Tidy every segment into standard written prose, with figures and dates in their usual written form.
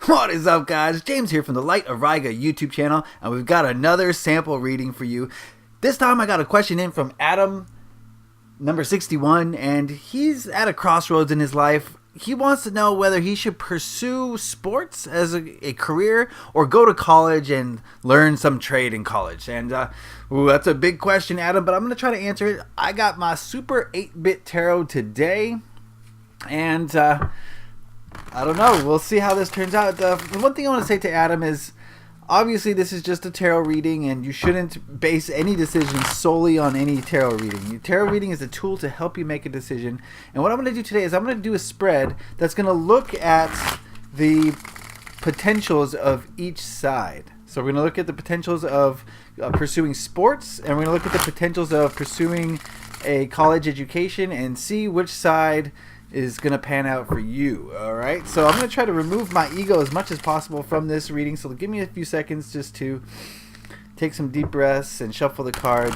What is up, guys? James here from the Light of Riga YouTube channel, and we've got another sample reading for you. This time I got a question in from Adam, number 61, and he's at a crossroads in his life. He wants to know whether he should pursue sports as a career or go to college and learn some trade in college. And that's a big question, Adam, but I'm going to try to answer it. I got my Super 8-Bit Tarot today, and I don't know. We'll see how this turns out. The one thing I want to say to Adam is, obviously this is just a tarot reading, and you shouldn't base any decision solely on any tarot reading. Tarot reading is a tool to help you make a decision. And what I'm going to do today is I'm going to do a spread that's going to look at the potentials of each side. So we're going to look at the potentials of pursuing sports, and we're going to look at the potentials of pursuing a college education and see which side is going to pan out for you. Alright, so I'm going to try to remove my ego as much as possible from this reading, so give me a few seconds just to take some deep breaths and shuffle the cards.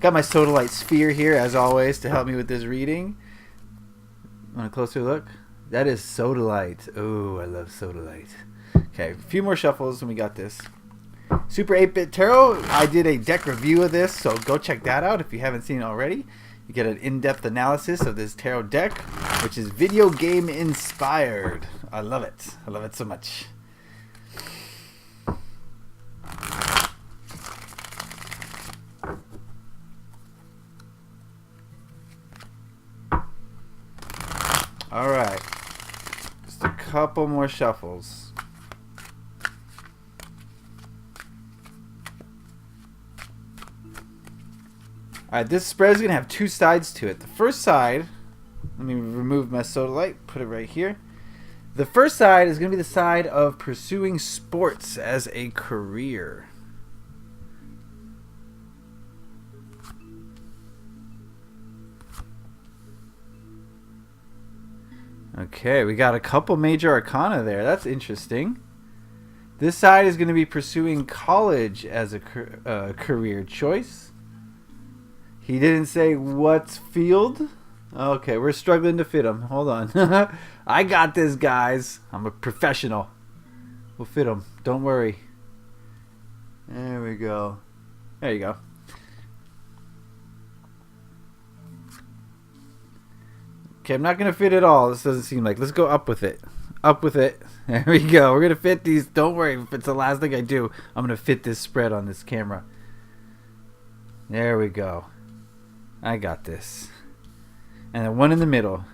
Got my Sodalite sphere here as always to help me with this reading. Want a closer look? That is Sodalite. Oh, I love Sodalite. Okay, a few more shuffles and we got this. Super 8-Bit Tarot, I did a deck review of this, so go check that out if you haven't seen it already. You get an in-depth analysis of this tarot deck, which is video game inspired. I love it. I love it so much. Alright. Just a couple more shuffles. Alright, this spread is going to have two sides to it. The first side, let me remove my Sodalite, put it right here. The first side is going to be the side of pursuing sports as a career. Okay, we got a couple major arcana there. That's interesting. This side is going to be pursuing college as a career choice. He didn't say what field. Okay, we're struggling to fit him. Hold on. I got this, guys. I'm a professional. We'll fit him. Don't worry. There we go. There you go. Okay, I'm not going to fit it all. This doesn't seem like. Let's go up with it. Up with it. There we go. We're going to fit these. Don't worry. If it's the last thing I do, I'm going to fit this spread on this camera. There we go. I got this. And then one in the middle.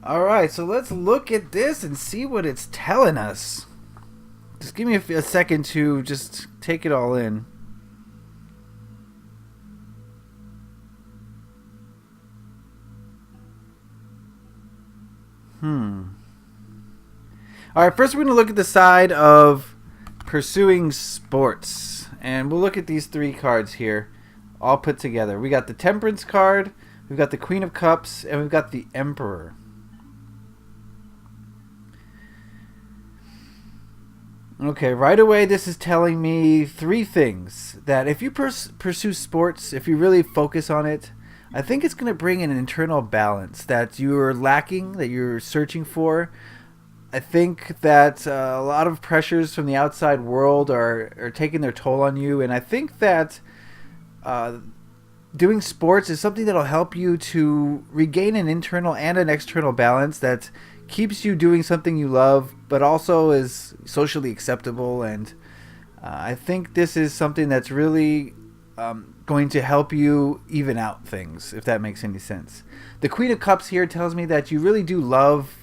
Alright, so let's look at this and see what it's telling us. Just give me a second to just take it all in. Alright, first we're going to look at the side of pursuing sports. And we'll look at these three cards here, all put together. We got the Temperance card, we've got the Queen of Cups, and we've got the Emperor. Okay, right away this is telling me three things. That if you pursue sports, if you really focus on it, I think it's going to bring an internal balance that you're lacking, that you're searching for. I think that a lot of pressures from the outside world are taking their toll on you, and I think that doing sports is something that'll help you to regain an internal and an external balance that keeps you doing something you love, but also is socially acceptable. And I think this is something that's really going to help you even out things, if that makes any sense. The Queen of Cups here tells me that you really do love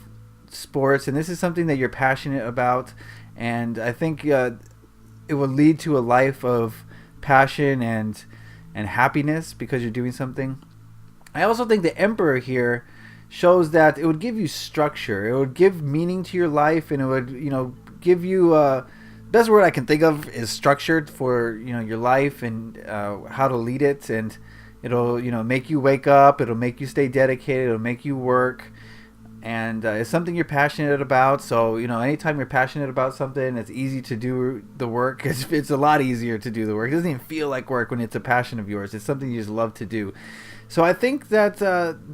sports, and this is something that you're passionate about, and I think it will lead to a life of passion and happiness because you're doing something. I also think the Emperor here shows that it would give you structure, it would give meaning to your life, and it would, you know, give you best word I can think of is structured for, you know, your life and how to lead it, and it'll, you know, make you wake up, it'll make you stay dedicated, it'll make you work. And it's something you're passionate about. So, you know, anytime you're passionate about something, it's easy to do the work. It's a lot easier to do the work. It doesn't even feel like work when it's a passion of yours. It's something you just love to do. So I think that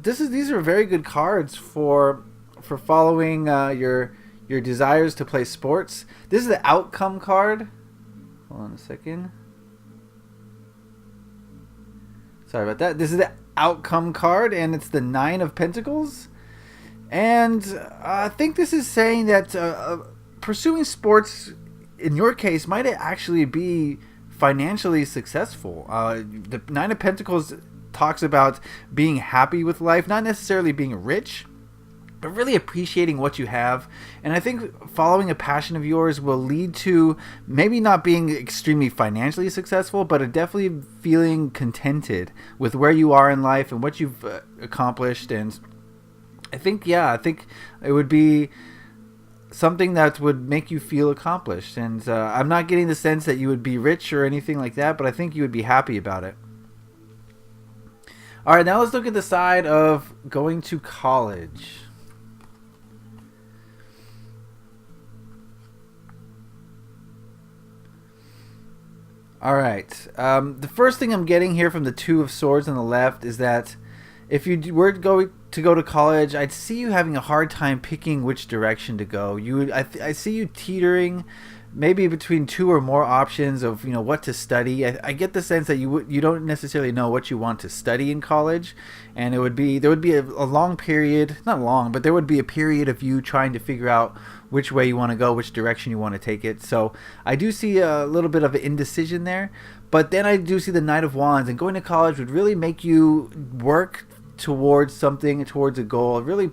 these are very good cards for following your your desires to play sports. This is the outcome card. Hold on a second. Sorry about that. This is the outcome card, and it's the 9 of Pentacles. And I think this is saying that pursuing sports, in your case, might actually be financially successful. The 9 of Pentacles talks about being happy with life, not necessarily being rich, but really appreciating what you have. And I think following a passion of yours will lead to maybe not being extremely financially successful, but definitely feeling contented with where you are in life and what you've accomplished. And I think it would be something that would make you feel accomplished. And I'm not getting the sense that you would be rich or anything like that, but I think you would be happy about it. All right, now let's look at the side of going to college. All right. The first thing I'm getting here from the 2 of Swords on the left is that if you were to go to college, I'd see you having a hard time picking which direction to go. I see you teetering, maybe between 2 or more options of what to study. I get the sense that you don't necessarily know what you want to study in college, and there would be a long period, not long, but there would be a period of you trying to figure out which way you want to go, which direction you want to take it. So I do see a little bit of an indecision there, but then I do see the Knight of Wands, and going to college would really make you work towards something, towards a goal, really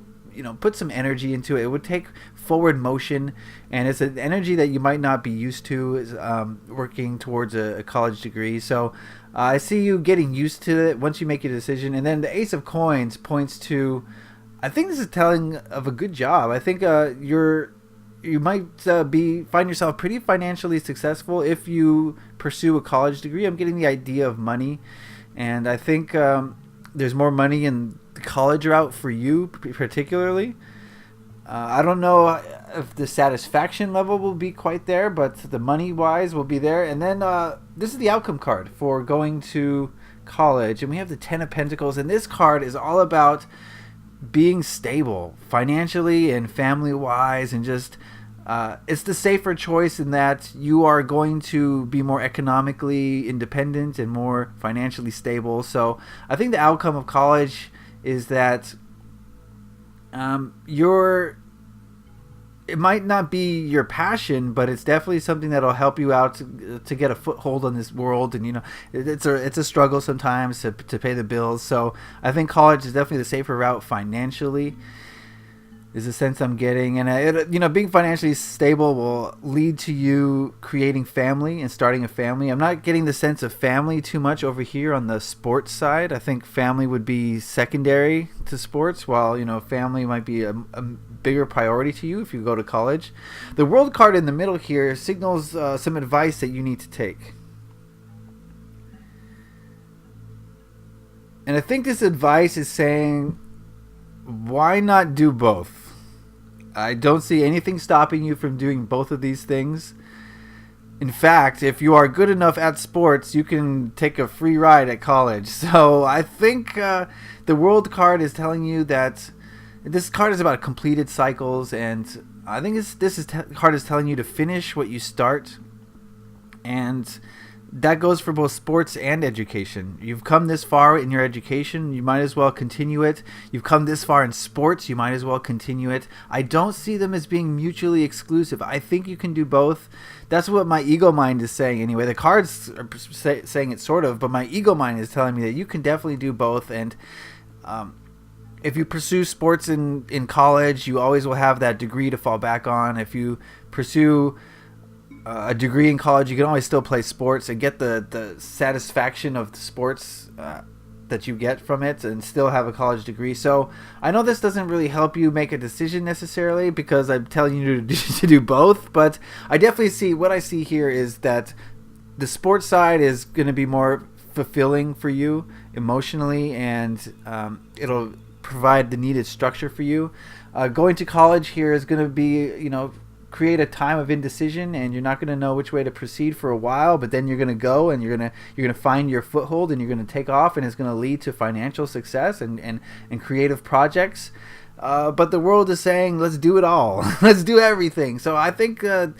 put some energy into it. It would take forward motion, and it's an energy that you might not be used to working towards a college degree. So I see you getting used to it once you make your decision. And then the Ace of Coins points to, I think this is telling of a good job. I think you might find yourself pretty financially successful if you pursue a college degree. I'm getting the idea of money, and I think there's more money in the college route for you particularly. I don't know if the satisfaction level will be quite there, but the money wise will be there. And then this is the outcome card for going to college, and we have the 10 of Pentacles, and this card is all about being stable financially and family wise, and just it's the safer choice in that you are going to be more economically independent and more financially stable. So I think the outcome of college is that it might not be your passion, but it's definitely something that'll help you out to get a foothold on this world. And it's a struggle sometimes to pay the bills. So I think college is definitely the safer route financially, is the sense I'm getting. And being financially stable will lead to you creating family and starting a family. I'm not getting the sense of family too much over here on the sports side. I think family would be secondary to sports, while family might be a bigger priority to you if you go to college. The World card in the middle here signals some advice that you need to take. And I think this advice is saying, why not do both? I don't see anything stopping you from doing both of these things. In fact, if you are good enough at sports, you can take a free ride at college. So I think the World card is telling you that this card is about completed cycles, and I think this card is telling you to finish what you start, and that goes for both sports and education. You've come this far in your education, you might as well continue it. You've come this far in sports, you might as well continue it. I don't see them as being mutually exclusive. I think you can do both. That's what my ego mind is saying anyway. The cards are saying it sort of, but my ego mind is telling me that you can definitely do both. And if you pursue sports in college, you always will have that degree to fall back on. If you pursue a degree in college, you can always still play sports and get the satisfaction of the sports that you get from it, and still have a college degree. So I know this doesn't really help you make a decision necessarily, because I'm telling you to do both, but I definitely see, what I see here is that the sports side is going to be more fulfilling for you emotionally, and it'll provide the needed structure for you. Going to college here is going to be, create a time of indecision, and you're not going to know which way to proceed for a while, but then you're going to go, and you're going to find your foothold, and you're going to take off, and it's going to lead to financial success and creative projects. but the world is saying, let's do it all. Let's do everything. So I think the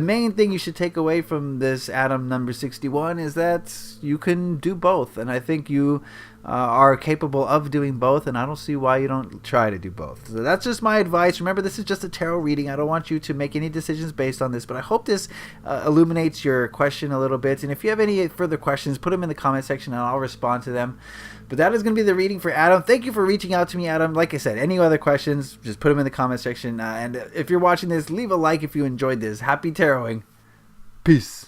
main thing you should take away from this Adam number 61 is that you can do both. And I think you are capable of doing both, and I don't see why you don't try to do both. So that's just my advice. Remember, this is just a tarot reading. I don't want you to make any decisions based on this, but I hope this illuminates your question a little bit. And if you have any further questions, put them in the comment section and I'll respond to them. But that is going to be the reading for Adam. Thank you for reaching out to me, Adam. Like I said, any other questions, just put them in the comment section. And if you're watching this, leave a like if you enjoyed this. Happy taroting. Peace.